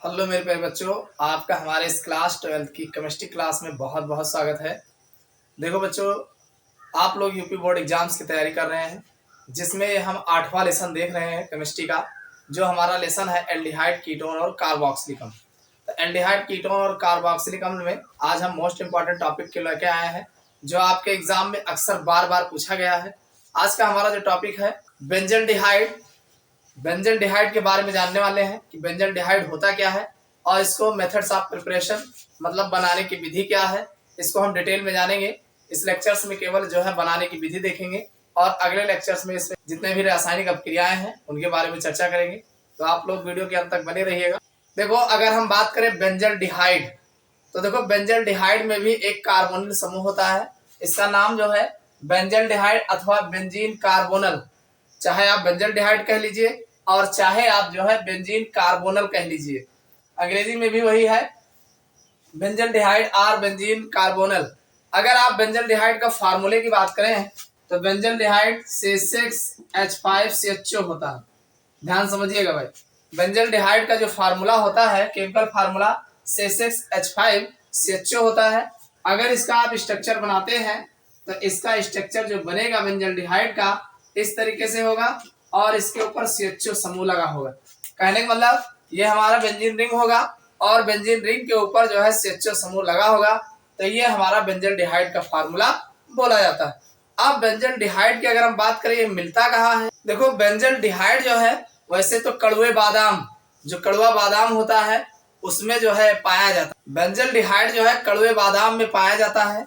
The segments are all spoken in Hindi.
हेलो मेरे प्यारे बच्चों, आपका हमारे इस क्लास 12th की केमिस्ट्री क्लास में बहुत बहुत स्वागत है। देखो बच्चों, आप लोग यूपी बोर्ड एग्जाम्स की तैयारी कर रहे हैं, जिसमें हम 8वां लेसन देख रहे हैं केमिस्ट्री का। जो हमारा लेसन है एल्डिहाइड, कीटोन और कार्बोक्सिलिक। तो एल्डिहाइड, कीटोन और कार्बोक्सिलिक अम्ल में आज हम मोस्ट इंपॉर्टेंट टॉपिक के लेके आए हैं, जो आपके एग्जाम में अक्सर बार बार पूछा गया है। आज का हमारा जो टॉपिक है बेंजल्डिहाइड। बेंजल्डिहाइड के बारे में जानने वाले हैं कि बेंजल्डिहाइड होता क्या है और इसको मेथड्स ऑफ प्रिपरेशन मतलब बनाने की विधि क्या है, इसको हम डिटेल में जानेंगे। इस लेक्चर्स में केवल जो है बनाने की विधि देखेंगे और अगले लेक्चर्स में इसमें जितने भी रासायनिक अपक्रियाएं हैं उनके बारे में चर्चा करेंगे। तो आप लोग वीडियो के अंत तक बने रहिएगा। देखो, अगर हम बात करें बेंजल्डिहाइड, तो देखो बेंजल्डिहाइड में भी एक कार्बोनिल समूह होता है। इसका नाम जो है बेंजल्डिहाइड अथवा बेंजीन कार्बोनल। चाहे आप बेंजल्डिहाइड कह लीजिए और चाहे आप जो है बेंजीन कार्बोनल कह लीजिए, अंग्रेजी में भी वही है, बेंजल्डिहाइड और बेंजीन कार्बोनल। अगर आप बेंजल्डिहाइड का फार्मूले की बात करें तो बेंजल्डिहाइड C6H5CHO होता है। ध्यान समझिएगा भाई, बेंजल्डिहाइड का जो फार्मूला होता है, केमिकल फार्मूला C6H5CHO होता है। अगर इसका आप स्ट्रक्चर बनाते हैं तो इसका स्ट्रक्चर जो बनेगा बेंजल्डिहाइड का इस तरीके से होगा और इसके ऊपर CHO समूह लगा होगा। कहने का मतलब ये हमारा बेंजीन रिंग होगा और बेंजीन रिंग के ऊपर जो है CHO समूह लगा होगा। तो ये हमारा बेंजल्डिहाइड का फार्मूला बोला जाता है। अब बेंजल्डिहाइड की अगर हम बात करें, ये मिलता कहाँ है? देखो, बेंजल्डिहाइड जो है वैसे तो कड़वे बादाम, जो कड़वा बादाम होता है उसमें जो है पाया जाता है। बेंजल्डिहाइड जो है कड़वे बादाम में पाया जाता है।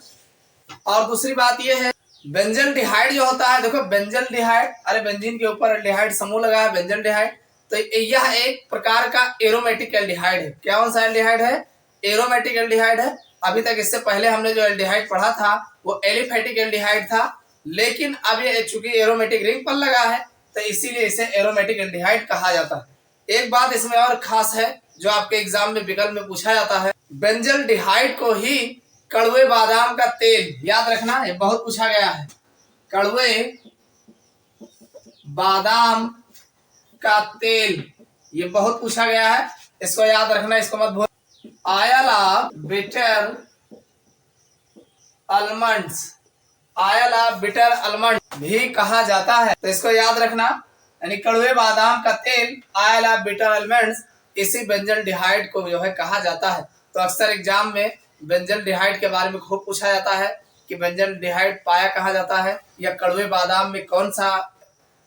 और दूसरी बात यह है, बेंजल्डिहाइड जो होता है, देखो बेंजल्डिहाइड, अरे बेंजीन के ऊपर एल्डिहाइड समूह लगा है बेंजल्डिहाइड, तो यह एक प्रकार का एरोमेटिक एल्डिहाइड है। क्या कौन सा एल्डिहाइड है? एरोमेटिक एल्डिहाइड है। अभी तक इससे पहले हमने जो एल्डिहाइड पढ़ा था वो एलिफेटिक एल्डिहाइड था, लेकिन अब ये चूंकि एरोमेटिक रिंग पर लगा है तो इसीलिए इसे एरोमेटिक एल्डिहाइड कहा जाता है। एक बात इसमें और खास है जो आपके एग्जाम में विकल्प में पूछा जाता है, बेंजल्डिहाइड को ही कड़वे बादाम का तेल, याद रखना ये बहुत पूछा गया है, कड़वे बादाम का तेल, ये बहुत पूछा गया है, इसको याद रखना, इसको मत भूल। Oil of bitter almonds, oil of bitter almond भी कहा जाता है, तो इसको याद रखना, यानी कड़वे बादाम का तेल, ऑयल ऑफ बिटर आलमंड्स, इसी बेंजल्डिहाइड को जो है कहा जाता है। तो अक्सर एग्जाम में बेंजल्डिहाइड के बारे में खूब पूछा जाता है कि बेंजल्डिहाइड पाया कहाँ जाता है या कड़वे बादाम में कौन सा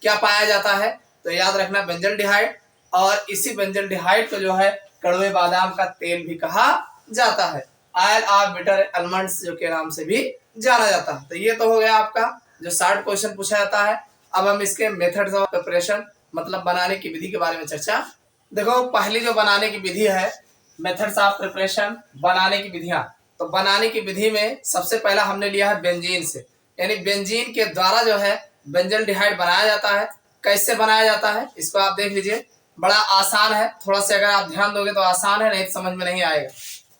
क्या पाया जाता है। तो याद रखना बेंजल्डिहाइड, और इसी बेंजल्डिहाइड को जो है कड़वे बादाम का तेल भी कहा जाता है, ऑयल ऑफ बिटर आलमंड्स जो के नाम से भी जाना जाता है। तो ये तो हो गया आपका जो 60 क्वेश्चन पूछा जाता है। अब हम इसके मेथड्स ऑफ प्रिपरेशन मतलब बनाने की विधि के बारे में चर्चा। देखो, पहली जो बनाने की विधि है, मेथड्स ऑफ प्रिपरेशन, बनाने की विधियां। तो बनाने की विधि में सबसे पहला हमने लिया है बेंजीन से, यानी बेंजीन के द्वारा जो है बेंजल्डिहाइड बनाया जाता है। कैसे बनाया जाता है इसको आप देख लीजिए, बड़ा आसान है, थोड़ा सा अगर आप ध्यान दोगे तो आसान है, नहीं तो समझ में नहीं आएगा।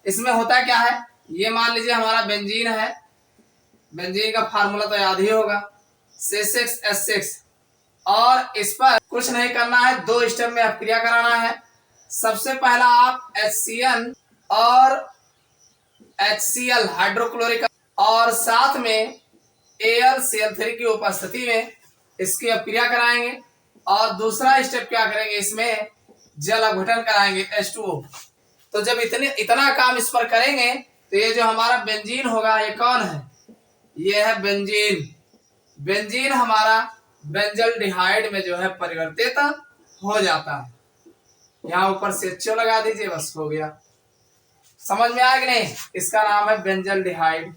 इसमें होता क्या है, ये मान लीजिए हमारा बेंजीन है, बेंजीन का फार्मूला तो याद ही होगा C6H6, और इस पर कुछ नहीं करना है, 2 स्टेप में अपक्रिया कराना है। सबसे पहला आप HCN और HCl हाइड्रोक्लोरिक और साथ में AlCl3 की उपस्थिति में इसकी अपक्रिया कराएंगे। और दूसरा स्टेप क्या करेंगे, इसमें जल अपघटन कराएंगे H2O। तो जब इतना काम इस पर करेंगे तो ये जो हमारा बेंजीन होगा, ये कौन है? ये है बेंजीन। बेंजीन हमारा बेंजल्डिहाइड में जो है परिवर्तित हो जाता है। यहाँ ऊपर CHO लगा दीजिए, बस हो गया। समझ में आया कि नहीं? इसका नाम है बेंजल्डिहाइड।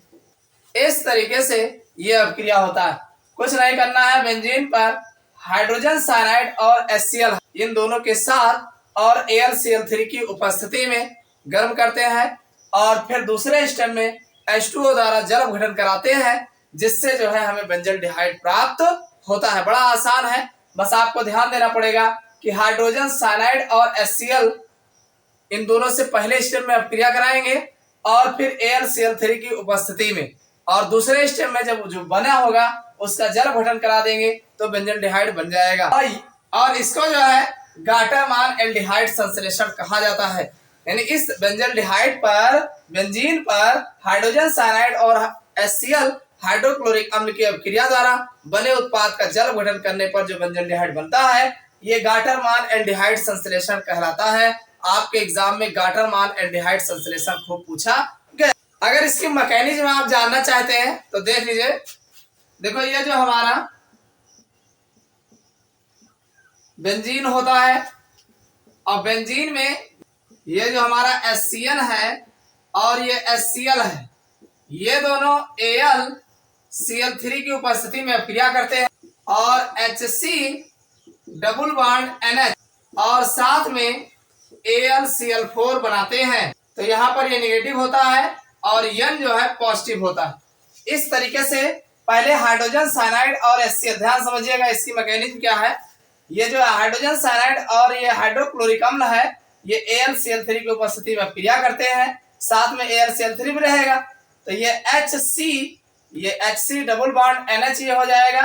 इस तरीके से ये अपक्रिया होता है। कुछ नहीं करना है, बेंजीन पर हाइड्रोजन साइनाइड और HCl इन दोनों के साथ और AlCl3 की उपस्थिति में गर्म करते हैं और फिर दूसरे स्टेप में H2O द्वारा जल अपघटन कराते हैं, जिससे जो है हमें बेंजल्डिहाइड प्राप्त होता है। बड़ा आसान है, बस आपको ध्यान देना पड़ेगा कि हाइड्रोजन साइनाइड और HCl इन दोनों से पहले स्टेप में अपक्रिया कराएंगे और फिर AlCl3 की उपस्थिति में, और दूसरे स्टेप में जब जो बना होगा उसका जल अपघटन करा देंगे तो बेंजल्डिहाइड बन जाएगा। और इसको जो है गाटर मान एल्डिहाइड संश्लेषण कहा जाता है। यानी इस बेंजल्डिहाइड पर, बेंजीन पर हाइड्रोजन साइनाइड और HCl हाइड्रोक्लोरिक अम्ल की अभिक्रिया द्वारा बने उत्पाद का जल गठन करने पर जो बेंजल्डिहाइड बनता है, ये गाटरमान एल्डिहाइड संश्लेषण कहलाता है। आपके एग्जाम में गाटरमान एल्डिहाइड संश्लेषण खूब पूछा गया। अगर इसकी मैकेनिज्म आप जानना चाहते हैं तो देख लीजिए। देखो ये जो हमारा बेंजीन होता है और बेंजीन में ये जो हमारा HCl है और ये HCl है, ये दोनों AlCl3 की उपस्थिति में अभिक्रिया करते हैं और HC डबल बॉन्ड NH और साथ में AlCl4 बनाते हैं। तो यहाँ पर ये नेगेटिव होता है और N जो है पॉजिटिव होता है। इस तरीके से पहले हाइड्रोजन साइनाइड और HCl, ध्यान समझिएगा इसकी मैकेनिज्म क्या है। ये जो हाइड्रोजन साइनाइड और ये हाइड्रोक्लोरिक अम्ल है, ये AlCl3 की उपस्थिति में अभिक्रिया करते हैं, साथ में AlCl3 भी रहेगा। तो ये HC डबल बॉन्ड NH ये हो जाएगा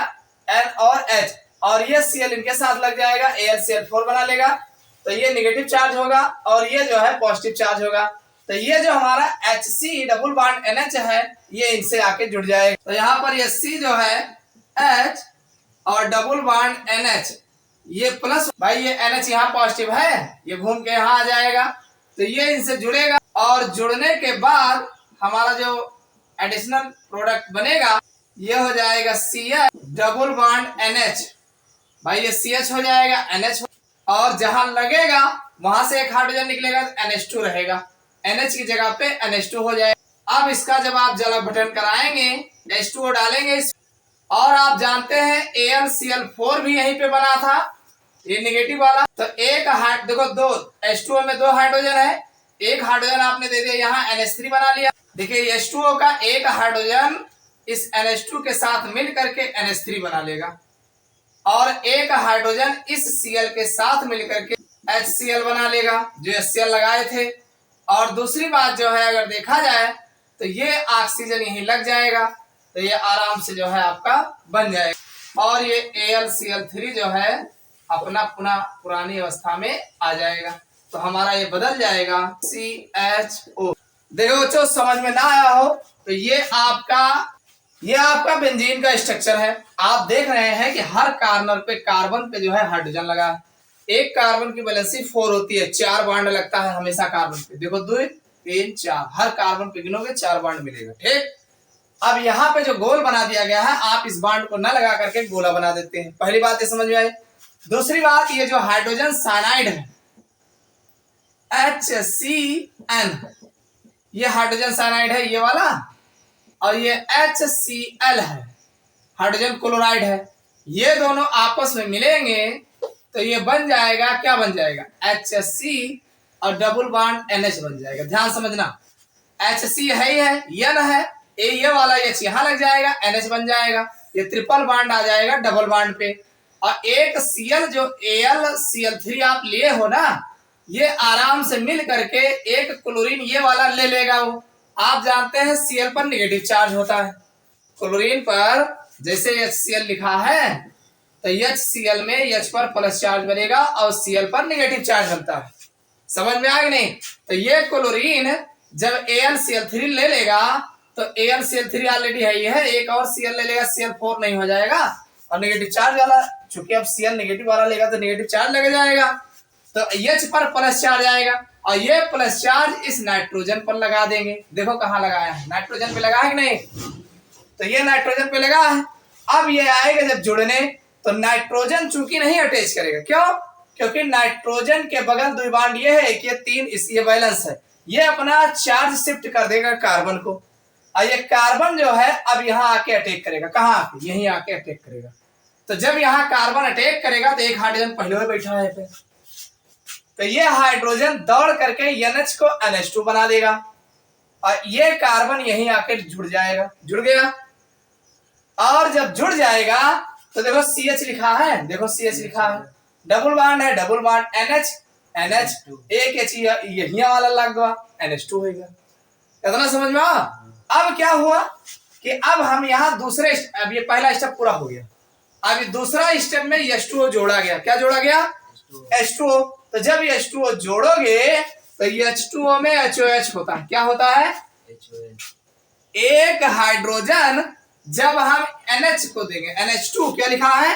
N और H, और ये Cl इनके साथ लग जाएगा, AlCl4 बना लेगा। तो ये नेगेटिव चार्ज होगा और ये जो है पॉजिटिव चार्ज होगा। तो ये जो हमारा HC डबल बॉन्ड NH है, ये इनसे आके जुड़ जाएगा। तो यहाँ पर ये C जो है H और डबल बॉन्ड NH, ये प्लस, भाई ये NH यहाँ पॉजिटिव है, ये घूम के यहाँ आ जाएगा। तो ये इनसे जुड़ेगा और जुड़ने के बाद हमारा जो एडिशनल प्रोडक्ट बनेगा ये हो जाएगा CH डबल बॉन्ड NH। भाई ये CH हो जाएगा, NH और जहां लगेगा वहां से एक हाइड्रोजन निकलेगा तो NH2 रहेगा, NH की जगह पे NH2 हो जाएगा। अब इसका जब आप जल अपघटन कराएंगे, H2O डालेंगे इस, और आप जानते हैं AlCl4 भी यहीं पे बना था, ये नेगेटिव वाला। तो एक देखो दो H2O में दो हाइड्रोजन है, एक हाइड्रोजन आपने दे दिया यहाँ NH3 बना लिया। देखिए H2O का एक हाइड्रोजन इस NH2 के साथ मिल करके NH3 बना लेगा और एक हाइड्रोजन इस Cl के साथ मिल करके HCl बना लेगा जो HCl लगाए थे। और दूसरी बात जो है, अगर देखा जाए तो ये ऑक्सीजन यहीं लग जाएगा, तो ये आराम से जो है आपका बन जाएगा और ये AlCl3 जो है अपना पुरानी अवस्था में आ जाएगा। तो हमारा ये बदल जाएगा CHO। देखो बच्चों, समझ में ना आया हो तो ये आपका बेंजीन का स्ट्रक्चर है। आप देख रहे हैं कि हर कार्नर पे कार्बन पे जो है हाइड्रोजन लगा है। एक कार्बन की वैलेंसी 4 होती है, 4 बॉन्ड लगता है हमेशा कार्बन पे। देखो 2 3 4, हर कार्बन पे गिनोगे 4 बॉन्ड मिलेगा, ठीक। अब यहाँ पे जो गोल बना दिया गया है, आप इस बॉन्ड को न लगा करके गोला बना देते हैं। पहली बात ये समझ में आई। दूसरी बात, ये जो हाइड्रोजन साइनाइड है HCN, ये हाइड्रोजन साइनाइड है ये वाला, और ये HCl है, हाइड्रोजन क्लोराइड है। ये दोनों आपस में मिलेंगे तो ये बन जाएगा, क्या बन जाएगा, HC और डबल बॉन्ड NH बन जाएगा। ध्यान समझना, HC है ही है, N है, ये वाला H यहाँ लग जाएगा, NH बन जाएगा, ये ट्रिपल बॉन्ड आ जाएगा डबल बॉन्ड पे। और एक Cl जो AlCl3 आप लिए हो ना, ये आराम से मिल करके एक क्लोरीन ये वाला ले लेगा। वो आप जानते हैं Cl पर नेगेटिव चार्ज होता है, क्लोरीन पर जैसे HCl लिखा है तो HCl में H पर प्लस चार्ज बनेगा और Cl पर नेगेटिव चार्ज बनता है। समझ में आ गया नहीं? तो ये क्लोरीन जब AlCl3 ले लेगा तो AlCl3 ऑलरेडी है, ये है, एक और Cl ले लेगा, Cl4 नहीं हो जाएगा और नेगेटिव चार्ज वाला, चूंकि अब Cl नेगेटिव वाला लेगा तो नेगेटिव चार्ज लग जाएगा, तो H पर प्लस चार्ज आएगा और ये प्लस चार्ज इस नाइट्रोजन पर लगा देंगे। देखो कहाँ लगाया है, नाइट्रोजन पे लगा है कि नहीं, तो ये नाइट्रोजन पे लगा है। अब ये आएगा जब जुड़ने तो नाइट्रोजन चूंकि नहीं अटैच करेगा, क्यों, क्योंकि नाइट्रोजन के बगल 2 बॉन्ड ये है कि ये 3 ये बैलेंस है, ये अपना चार्ज शिफ्ट कर देगा कार्बन को और ये कार्बन जो है अब यहाँ आके अटैक करेगा, कहाँ आके, यहीं आके अटैक करेगा। तो जब यहाँ कार्बन अटैक करेगा तो एक हाइड्रोजन पहले ही बैठा है पे, तो ये हाइड्रोजन दौड़ करके NH को NH2 बना देगा और ये कार्बन यहीं आके जुड़ जाएगा, जुड़ गया। और जब जुड़ जाएगा तो देखो CH लिखा है, देखो CH लिखा है, डबल बॉन्ड है, डबल बॉन्ड NH एक H यही वाला लग गया, NH2 हो गया। इतना समझ में आ? अब क्या हुआ कि अब हम यहाँ दूसरे, अब ये पहला स्टेप पूरा हो गया, अब दूसरा स्टेप में H2O जोड़ा गया। क्या जोड़ा गया? H2O। तो जब H2O जोड़ोगे तो H2O में HOH होता है। क्या होता है? एक हाइड्रोजन जब हम NH को देंगे, NH2 क्या लिखा है?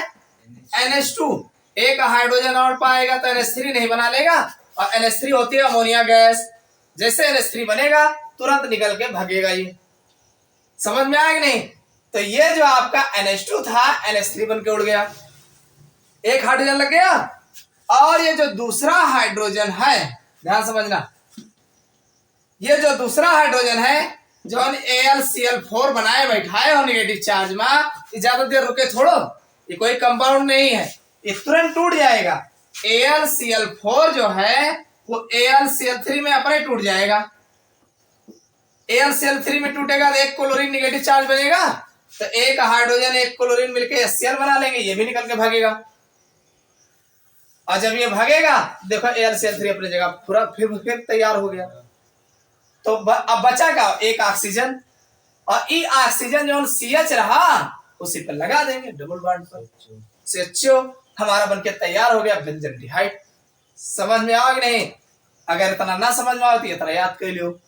NH2, एक हाइड्रोजन और पाएगा तो NH3 नहीं बना लेगा, और NH3 होती है अमोनिया गैस। जैसे NH3 बनेगा तुरंत निकल के भागेगा। ये समझ में आया कि नहीं? तो ये जो आपका NH2 था NH3 बन के उड़ गया, एक हाइड्रोजन लग गया। और ये जो दूसरा हाइड्रोजन है, ध्यान समझना, ये जो दूसरा हाइड्रोजन है जो AlCl4 बनाए बैठाए हो नेगेटिव चार्ज में, ये ज्यादा देर रुके थोड़ो, ये कोई कंपाउंड नहीं है, ये तुरंत टूट जाएगा। AlCl4 जो है वो AlCl3 में अपने टूट जाएगा। AlCl3 में टूटेगा तो एक क्लोरीन नेगेटिव चार्ज बनेगा, तो एक हाइड्रोजन एक क्लोरीन मिलके HCl बना लेंगे, ये भी निकल के भागेगा। और जब ये भागेगा देखो AlCl3 अपनी जगह पूरा फिर तैयार हो गया। तो अब बचा क्या? एक ऑक्सीजन, और ये ऑक्सीजन जो CH रहा उसी पर लगा देंगे डबल बॉन्ड पर, CHO हमारा बनके तैयार हो गया बेंजल डिहाइड। समझ में आ गया नहीं? अगर इतना ना समझ में आओ तो इतना याद कर लो।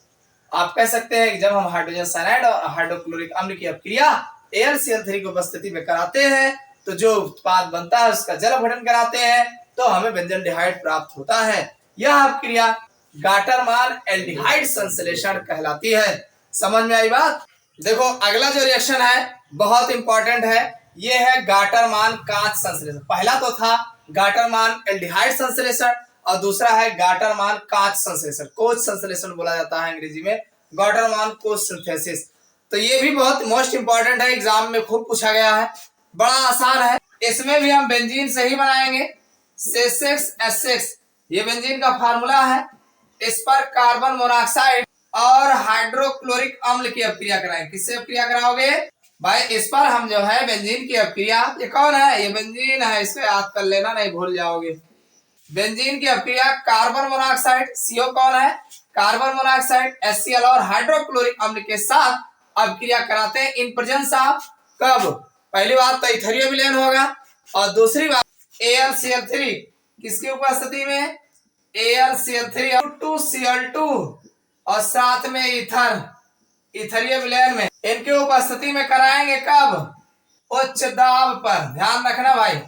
आप कह सकते हैं कि जब हम हाइड्रोजन साइनाइड और हाइड्रोक्लोरिक अम्ल की अपक्रिया AlCl3 की उपस्थिति में कराते हैं तो जो उत्पाद बनता है उसका जल अपघटन कराते हैं तो हमें बेंजल डिहाइड प्राप्त होता है। यह अपक्रिया गाटरमान एल्डिहाइड संश्लेषण कहलाती है। समझ में आई बात? देखो अगला जो रिएक्शन है बहुत इंपॉर्टेंट है, ये है गाटरमान कांच संश्लेषण। पहला तो था गाटरमान एल्डिहाइड संश्लेषण और दूसरा है गाटरमान कांच संश्लेषण, कोच संश्लेषण बोला जाता है अंग्रेजी में, गाटरमान कोच सिंथेसिस। तो ये भी बहुत मोस्ट इंपॉर्टेंट है, एग्जाम में खूब पूछा गया है, बड़ा आसान है। इसमें भी हम बेंजीन से ही बनाएंगे, C6H6 ये बेंजीन का फार्मूला है। इस पर कार्बन मोनोऑक्साइड और हाइड्रोक्लोरिक अम्ल की अपक्रिया कराएंगे। किससे अपक्रिया कराओगे भाई? इस पर हम जो है बेंजीन की अपक्रिया, ये कौन है? ये बेंजीन है, इसको याद कर लेना नहीं भूल जाओगे। बेंजीन की अपक्रिया कार्बन मोनोऑक्साइड, CO कौन है? कार्बन मोनोऑक्साइड HCl और हाइड्रोक्लोरिक अम्ल के साथ अपक्रिया कराते हैं इन प्रेजेंस ऑफ, कब? पहली बात तो इथेरियो विलेन होगा, और दूसरी बात AlCl3 किसकी उपस्थिति में? AlCl3 और 2Cl2 और साथ में इथेरियो विलेन में, इनकी उपस्थिति में कराएंगे कब? उच्च दाब पर। ध्यान रखना भाई,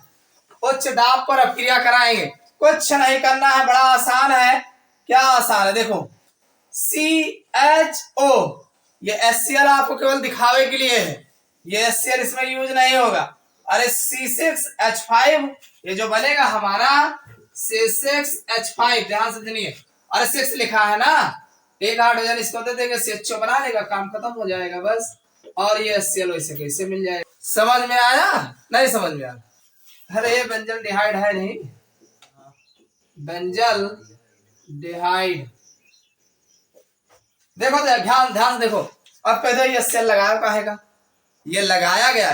उच्च दाब पर अपक्रिया कराएंगे, कुछ नहीं करना है, बड़ा आसान है। क्या आसान है? देखो CHO, ये HCl आपको केवल दिखावे के लिए है, ये HCl इसमें यूज नहीं होगा। अरे C6H5 ये जो बनेगा हमारा C6H5, ध्यान से सुनिए, अरे 6 लिखा है ना, एक हाइड्रोजन इसको दे देंगे, CHO बना लेगा, काम खत्म हो जाएगा बस, और ये HCl वैसे कैसे मिल जाएगा। समझ में आया? नहीं समझ में आया? अरे ये बेंजल डिहाइड है नहीं, बेंजल डिहाइड। देखो ध्यान देखो, अब पहले ये सेल लगाया कहेगा, ये लगाया गया,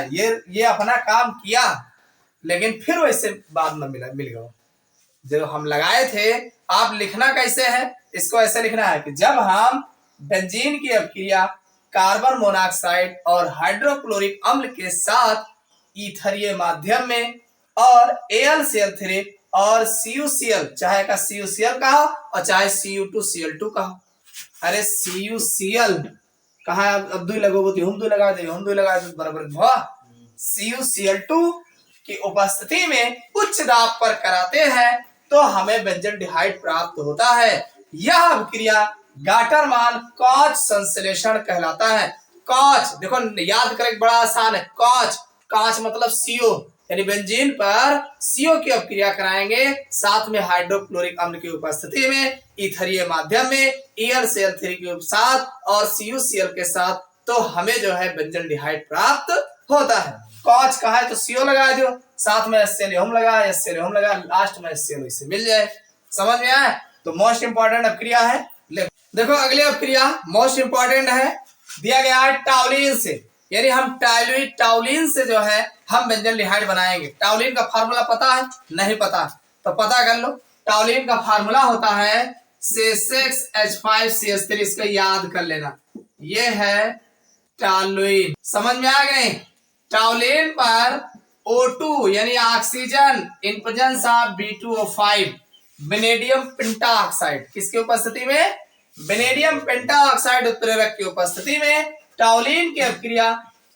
ये अपना काम किया, लेकिन फिर वैसे बाद में मिल गया। जो हम लगाए थे, आप लिखना कैसे है? इसको ऐसे लिखना है कि जब हम बेंजीन की अपक्रिया कार्बन मोनोऑक्साइड और हाइड्रोक्लोरिक अम्ल के साथ ईथरीय माध्यम में और AlCl3 और CuCl, चाहे का CuCl कहा और चाहे Cu2Cl2 कहा। अरे CuCl कहा, अब दुई लगोगे तो हम दुई लगा देंगे, हम दुई लगा देंगे बराबर हुआ। CuCl2 की उपस्थिति में उच्च दाब पर कराते हैं तो हमें बेंजल डिहाइड प्राप्त होता है। यह अभिक्रिया गाटरमान कॉच संश्लेषण कहलाता है। कॉच देखो याद करें, बड़ा आसान है, कॉच, कांच मतलब CO, यानी बेंजीन पर CO की अपक्रिया कराएंगे साथ में हाइड्रोक्लोरिक अम्ल की उपस्थिति में इथरीय माध्यम में AlCl3 के साथ और CuCl के साथ, तो हमें जो है बेंजल डिहाइड प्राप्त होता है। कॉच कहा है तो CO लगा दो, साथ में HCl लगा, HCl लगा, लास्ट में HCl से मिल जाए। समझ में आया? तो मोस्ट इंपॉर्टेंट अपक्रिया है। देखो अगली अपक्रिया मोस्ट इंपॉर्टेंट है, दिया गया है टाउलिन से, यानी हम टाउलिन से जो है हम बेंजल डिहाइड बनाएंगे। टाउलिन का फार्मूला पता है? नहीं पता तो पता कर लो। टाउलिन का फार्मूला होता है C6H5CH3, इसको याद कर लेना, ये है टाउलिन। समझ में आ गए? टाउलिन पर O2 यानी oxygen in presence of B2O5 vanadium pentoxide, किसकी उपस्थिति में? वेनेडियम पेंटाऑक्साइड उत्प्रेरक की उपस्थिति में टॉल्यून की अभिक्रिया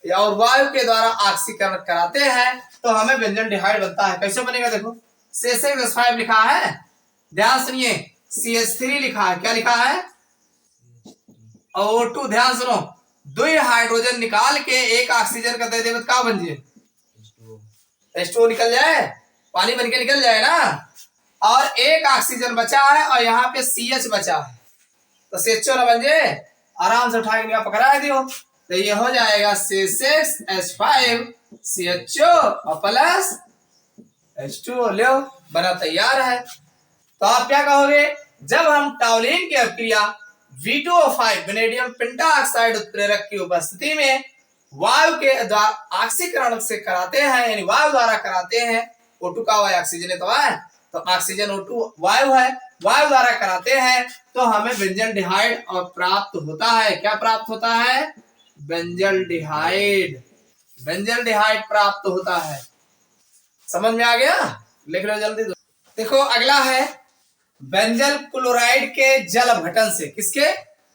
और वायु के द्वारा ऑक्सीकरण कराते हैं तो हमें बेंजल डिहाइड बनता है। कैसे बनेगा? देखो C6H5 लिखा है, ध्यान सुनिए, CH3 लिखा है, क्या लिखा है? और O2, ध्यान सुनो, 2 हाइड्रोजन निकाल के एक ऑक्सीजन का दे देवे तो क्या बन जाए? H2O निकल जाए, पानी बन के निकल जाए ना। और एक ऑक्सीजन बचा है और यहाँ पे CH बचा है तो CHO ना बन जाए, आराम से उठा के पकड़ा दियो तो ये हो जाएगा C6H5 CHO और प्लस H2O, लो बना तैयार है। तो आप क्या कहोगे? जब हम टॉल्यून की अभिक्रिया V2O5 वेनेडियम पेंटाऑक्साइड उत्प्रेरक की उपस्थिति में वायु के द्वारा ऑक्सीकरण से कराते हैं, यानी वायु द्वारा कराते हैं, O2 का वायु ऑक्सीजन तो है, तो ऑक्सीजन O2 वायु है, वायु द्वारा कराते हैं तो हमें बेंजल डिहाइड और प्राप्त होता है। क्या प्राप्त होता है? बेंजल डिहाइड, बेंजल डिहाइड प्राप्त होता है। समझ में आ गया? लिख लो जल्दी। देखो अगला है बेंजल क्लोराइड के जल अपघटन से। किसके?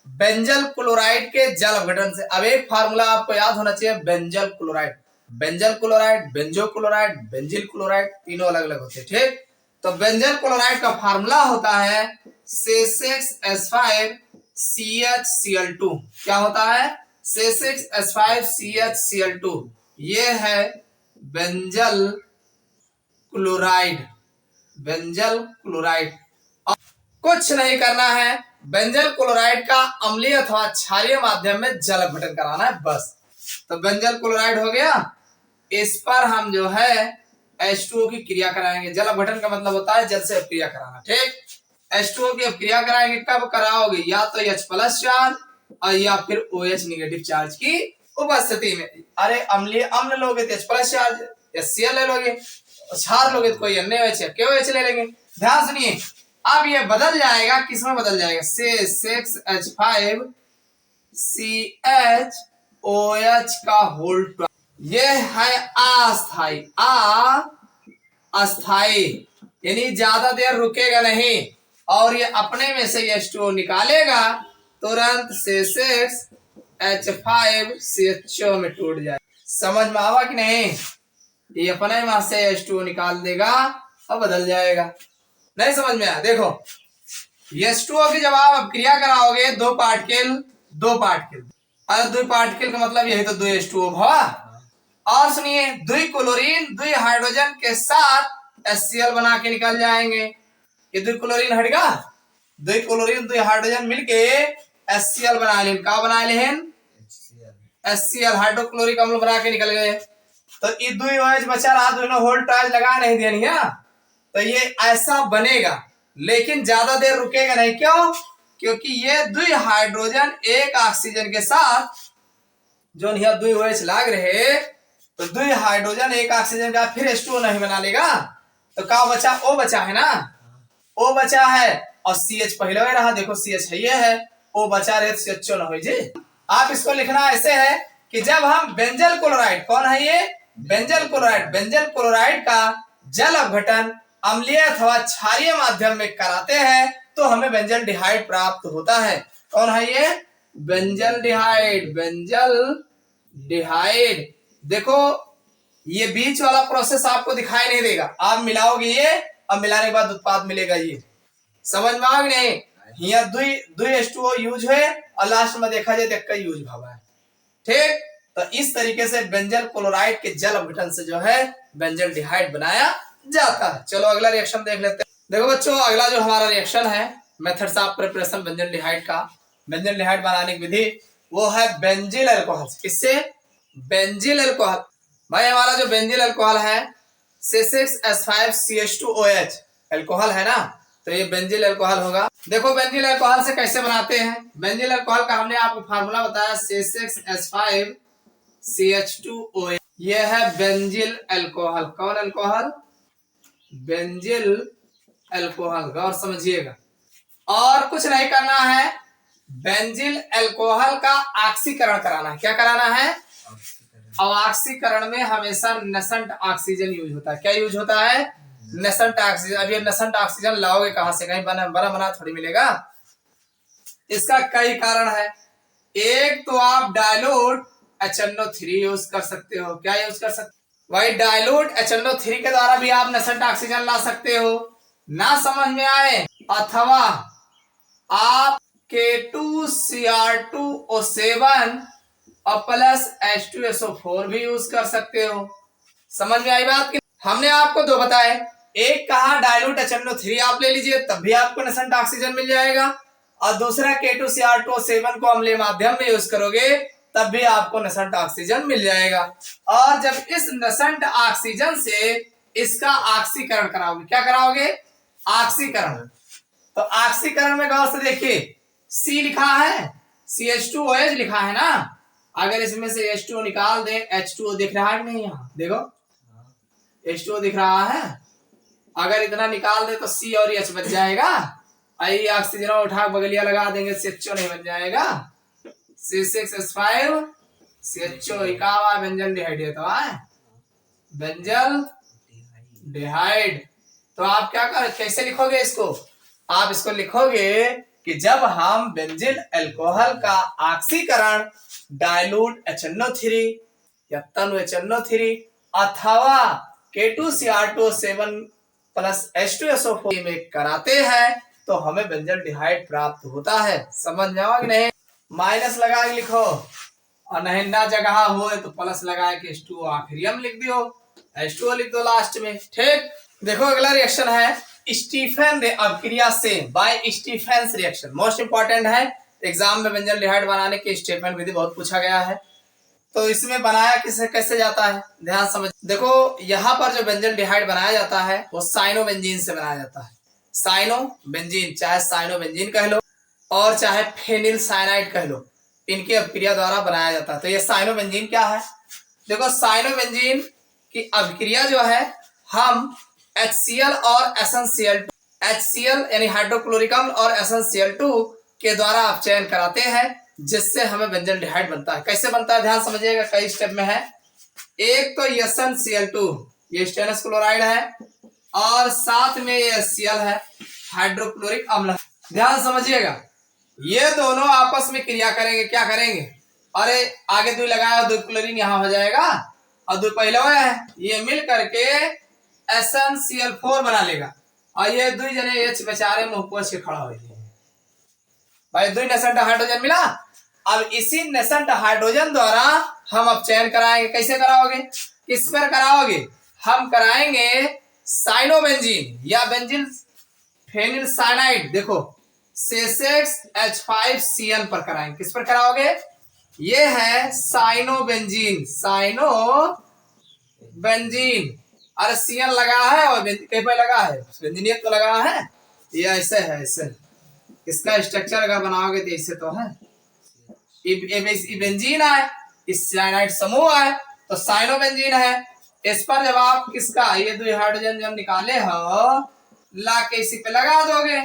बेंजल क्लोराइड के जल अपघटन से। अब एक फार्मूला आपको याद होना चाहिए, benzal chloride, benzal chloride, benzo chloride, benzyl chloride, तीनों अलग अलग होते हैं, ठीक। तो बेंजल क्लोराइड का फार्मूला होता है C6H5CHCl2। क्या होता है? C6H5CHCl2, ये है बेंजल क्लोराइड, बेंजल क्लोराइड। कुछ नहीं करना है, बेंजल क्लोराइड का अम्लीय अथवा क्षारीय माध्यम में जल अपघटन कराना है बस। तो बेंजल क्लोराइड हो गया, इस पर हम जो है H2O की क्रिया कराएंगे। जल अपघटन का मतलब होता है जल से अपक्रिया कराना, ठीक। H2O की अपक्रिया कराएंगे, कब कराओगे? या तो H प्लस चार्ज और या फिर OH निगेटिव चार्ज की उपस्थिति में। अरे अम्लीय अम्ल लोगे तो H प्लस चार्ज HCl ले लोगे, क्षार लोगे तो कोई अन्य OH या KOH ले लेंगे। ध्यान सुनिए, अब ये बदल जाएगा, किसमें बदल जाएगा? C6H5CHOH का होल, ये है अस्थाई, अस्थाई यानी ज्यादा देर रुकेगा नहीं और ये अपने में से H2O निकालेगा, तुरंत C6H5CHO में टूट जाए। समझ में आवा कि नहीं? ये अपने में से H2O निकाल देगा और बदल जाएगा। नहीं समझ में आया? देखो H2O की जब आप क्रिया कराओगे, दो पार्टिकल, अरे दो पार्टिकल का मतलब यही तो 2 H2O हुआ। और सुनिए, 2 क्लोरीन 2 हाइड्रोजन के साथ HCl बना के निकल जाएंगे। ये 2 क्लोरीन हटेगा, 2 क्लोरीन 2 हाइड्रोजन मिलके HCl बना लें। क्या बना लें? HCl, हाइड्रोक्लोरिक अम्ल बना के निकल गए। तो ये 2 OH बचा रहा, दोनों होल्ड ट्रायल लगा नहीं दिया, तो ये ऐसा बनेगा, लेकिन ज्यादा देर रुकेगा नहीं। क्यों? क्योंकि ये 2 हाइड्रोजन एक ऑक्सीजन के साथ जो यहाँ 2 OH लाग रहे, तो 2 हाइड्रोजन एक ऑक्सीजन का फिर H2O नहीं बना लेगा, तो क्या बचा? O बचा है ना, O बचा है और CH पहले ही रहा, देखो CH है, ये है, O बचा रहे तो CHO ना हो जी। आप इसको लिखना ऐसे है कि जब हम बेंजल क्लोराइड, कौन है ये? बेंजल क्लोराइड, बेंजल क्लोराइड का जल अपघटन अम्लीय अथवा क्षारीय माध्यम में कराते हैं तो हमें बेंजल डिहाइड प्राप्त होता है। कौन है ये? Benzaldehyde, benzaldehyde. देखो ये बीच वाला प्रोसेस आपको दिखाई नहीं देगा, आप मिलाओगे ये और मिलाने के बाद उत्पाद मिलेगा ये। समझ में आ गया नहीं? यहाँ 2 H2O यूज है और लास्ट में देखा जाए तो एक यूज भावा है, ठीक। तो इस तरीके से बेंजल क्लोराइड के जल अपघटन से जो है बेंजल डिहाइड बनाया जाता है। चलो अगला रिएक्शन देख लेते हैं। देखो बच्चों, अगला जो हमारा रिएक्शन है, मेथड्स ऑफ प्रिपरेशन बेंजल डिहाइड का, बेंजल डिहाइड बनाने की विधि, वो है बेंजिल अल्कोहल। किससे? Benzyl alcohol. भाई हमारा जो बेंजिल अल्कोहल है C6H5CH2OH अल्कोहल है ना, तो ये बेंजिल अल्कोहल होगा। देखो बेंजिल अल्कोहल से कैसे बनाते हैं। बेंजिल अल्कोहल का हमने आपको फार्मूला बताया C6H5CH2OH, ये है बेंजिल अल्कोहल। कौन अल्कोहल? बेंजिल अल्कोहल, गौर समझिएगा। और कुछ नहीं करना है, बेंजिल अल्कोहल का ऑक्सीकरण कराना है। क्या कराना है? और ऑक्सीकरण में हमेशा नसेंट ऑक्सीजन यूज होता है। क्या यूज होता है? Nascent oxygen. अब ये नेसेंट ऑक्सीजन लाओगे कहां से, कहीं बना बना बना थोड़ी मिलेगा। इसका कई कारण है। एक तो आप डायलूट HNO3 यूज कर सकते हो। क्या यूज कर सकते हो भाई? डायलूट HNO3 के द्वारा भी आप नेसेंट ऑक्सीजन ला सकते हो। ना समझ में आए, अथवा आप K2Cr2O7 और प्लस H2SO4 भी यूज कर सकते हो। समझ में आई बात? हमने आपको दो बताए, एक कहा डायलूट HNO3 आप ले लीजिए तब भी आपको नेसेंट ऑक्सीजन मिल जाएगा, और दूसरा K2Cr2O7 को अम्लीय माध्यम में यूज करोगे तब भी आपको नेसेंट ऑक्सीजन मिल जाएगा। और जब इस नेसेंट ऑक्सीजन से इसका ऑक्सीकरण कराओगे, क्या कराओगे? ऑक्सीकरण। तो ऑक्सीकरण में गौर से देखिए, C लिखा है, CH2OH लिखा है ना। अगर इसमें से H2O निकाल दे, H2O दिख रहा है कि नहीं? यहाँ देखो H2O दिख रहा है। अगर इतना निकाल दे तो C और H बच जाएगा। आई ऑक्सीजन उठा बगलिया लगा देंगे, CHO नहीं बन जाएगा। C6H5 CHO इकावा बेंजल डिहाइड तो है, बेंजल डिहाइड। तो आप क्या कर, कैसे लिखोगे इसको? आप इसको लिखोगे कि जब हम बेंजिल अल्कोहल का ऑक्सीकरण डायलूट HNO3 या तनु HNO3 अथवा K2Cr2O7 प्लस H2SO4 में कराते हैं तो हमें बेंजल डिहाइड प्राप्त होता है। समझ में आओ कि नहीं? माइनस लगा के लिखो, और नहीं ना जगह हो तो प्लस लगा के H2O आखिरी में लिख दियो, H2O लिख दो लास्ट में। ठीक, देखो अगला रिएक्शन है स्टीफन अभिक्रिया से, by Stephen's reaction. Most important है, एग्जाम में बेंजल डिहाइड बनाने की स्टीफन विधि बहुत पूछा गया है। तो इसमें बनाया किसे कैसे जाता है, ध्यान समझ। देखो यहाँ पर जो बेंजल डिहाइड बनाया जाता है वो साइनोबेंजीन से बनाया जाता है। साइनोबेंजीन, चाहे साइनोबेंजीन कह लो और चाहे फेनिल साइनाइड कह लो, इनकी अभिक्रिया द्वारा बनाया जाता है। तो ये साइनोबेंजीन क्या है? देखो साइनोबेंजीन की अभिक्रिया जो है, हम HCl और SnCl2, HCl यानी हाइड्रोक्लोरिक अम्ल और SnCl2 के द्वारा अपचयन कराते हैं, जिससे हमें बेंजल डिहाइड बनता है। कैसे बनता है ध्यान समझिएगा, कई स्टेप में है। एक तो SnCl2 ये स्टेनस क्लोराइड है, और साथ में ये HCl है, हाइड्रोक्लोरिक अम्ल। ध्यान समझिएगा, ये दोनों आपस में क्रिया करेंगे। क्या करेंगे? अरे आगे दो लगाया, दो क्लोरीन यहाँ हो जाएगा और दो पहले है, ये मिल करके SnCl4 बना लेगा, और ये दो जने H बेचारे मुंह पोछ के खड़ा हो भाई, दो नेसेंट हाइड्रोजन मिला। अब इसी नेसेंट हाइड्रोजन द्वारा हम अपचयन कराएंगे। कैसे कराओगे? किस पर कराओगे? हम कराएंगे साइनोबेंजीन या बेंजिल फेनिल साइनाइड, देखो C6H5Cn पर कराएंगे। किस पर कराओगे? ये है साइनोबेंजीन, साइनोबेंजीन। अरे Cn लगा है और कहीं पर लगा है, बेंजीनियत तो लगा है। ये ऐसे है, ऐसे इसका स्ट्रक्चर अगर बनाओगे तो ऐसे तो है, बेंजीन है, इस साइनाइड समूह है तो साइनोबेंजीन है। इस पर जब आप किसका ये दो हाइड्रोजन जब निकाले हो, ला के इसी पे लगा दोगे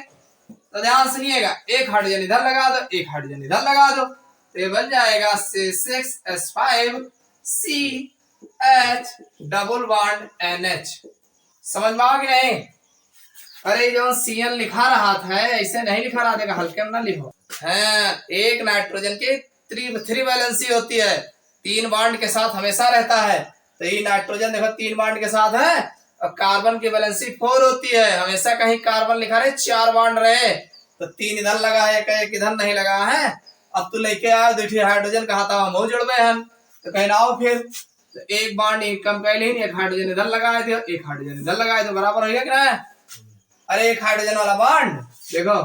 तो ध्यान सुनिएगा, एक हाइड्रोजन इधर लगा दो, एक हाइड्रोजन इधर लगा दो, तो ये बन जाएगा C6H5CH डबल बॉन्ड NH। समझ में आओ कि नहीं? अरे जो Cn लिखा रहा था ऐसे नहीं लिखा रहा था, हल्के में ना लिखो। है एक नाइट्रोजन की थ्री वैलेंसी होती है, 3 बॉन्ड के साथ हमेशा रहता है। तो ये नाइट्रोजन देखो 3 बॉन्ड के साथ है, और कार्बन की वैलेंसी 4 होती है। हमेशा कहीं कार्बन लिखा रहे 4 बॉन्ड रहे, तो 3 इधर लगा है, एक इधर नहीं लगा है। अब तू लेके आया दूसरी हाइड्रोजन कहा था हम जुड़वे हम, तो कहीं ना हो फिर तो एक बॉन्ड कम कर ली, एक हाइड्रोजन इधर लगाए थे, एक हाइड्रोजन इधर लगाए तो बराबर हो गया कि ना? अरे एक हाइड्रोजन वाला बॉन्ड देखो,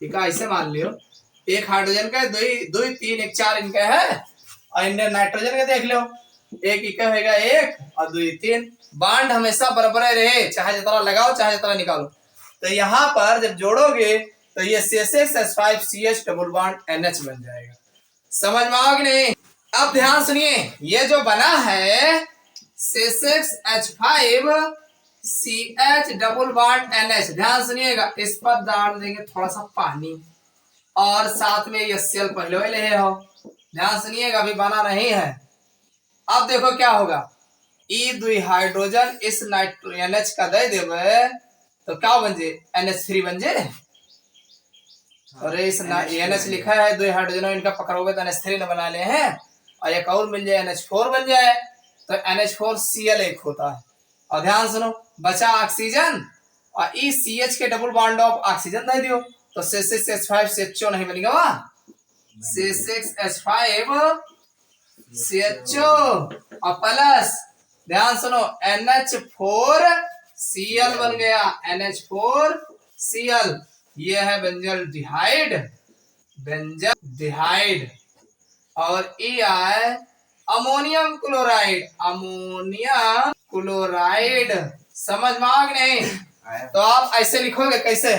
ठीक है, ऐसे मान लियो एक हाइड्रोजन का दो 3 1 4 इनका है, और इनने नाइट्रोजन का देख लो, एक इका होगा एक और 2 3। बॉन्ड हमेशा बराबर रहे, चाहे जितना लगाओ चाहे जितना निकालो। तो यहाँ पर जब जोड़ोगे तो ये C6H5CH डबल बॉन्ड NH बन जाएगा। समझ में आओ कि नहीं? अब ध्यान सुनिए, ये जो बना है C6H5CH डबल बॉन्ड NH, ध्यान सुनिएगा, इस पर डाल देंगे थोड़ा सा पानी, और साथ में ये सेल पहले ले हो। ध्यान सुनिएगा, अभी बना नहीं है। अब देखो क्या होगा, ई दुई हाइड्रोजन इस NH का दे देवे तो क्या बन जे NH3 बन जे। और इस NH लिखा है दो हाइड्रोजन इनका पकड़ोगे तो NH3 न बना ले हैं और एक और मिल जाए NH4 बन जाए तो NH4Cl एक होता है। और ध्यान सुनो बचा ऑक्सीजन और ई CH के डबल बॉन्ड ऑफ ऑक्सीजन दे दियो तो C6H5 CHO नहीं बनेगा वहां C6H5 CHO और प्लस ध्यान सुनो NH4Cl बन गया NH4Cl ये है बेंजल डिहाइड और ये है अमोनियम क्लोराइड समझ में आ गया नहीं। तो आप ऐसे लिखोगे कैसे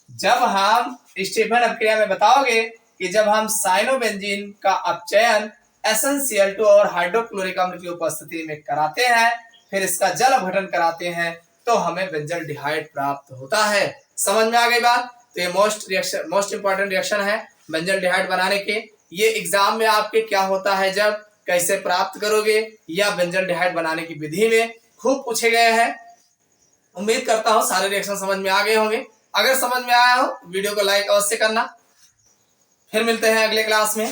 जब हम स्टीफन अपक्रिया में बताओगे कि जब हम साइनोबेंजीन का अपचयन SnCl2 और हाइड्रोक्लोरिक अम्ल की उपस्थिति में कराते हैं फिर इसका जल अपघटन कराते हैं तो हमें बेंजल डिहाइड प्राप्त होता है। समझ में आ गई बात। तो ये मोस्ट इंपॉर्टेंट रिएक्शन है बेंजल डिहाइड बनाने के। ये एग्जाम में आपके क्या होता है जब कैसे प्राप्त करोगे या बेंजल डिहाइड बनाने की विधि में खूब पूछे गए हैं। उम्मीद करता हूँ सारे रिएक्शन समझ में आ गए होंगे। अगर समझ में आया हो वीडियो को लाइक अवश्य करना। फिर मिलते हैं अगले क्लास में।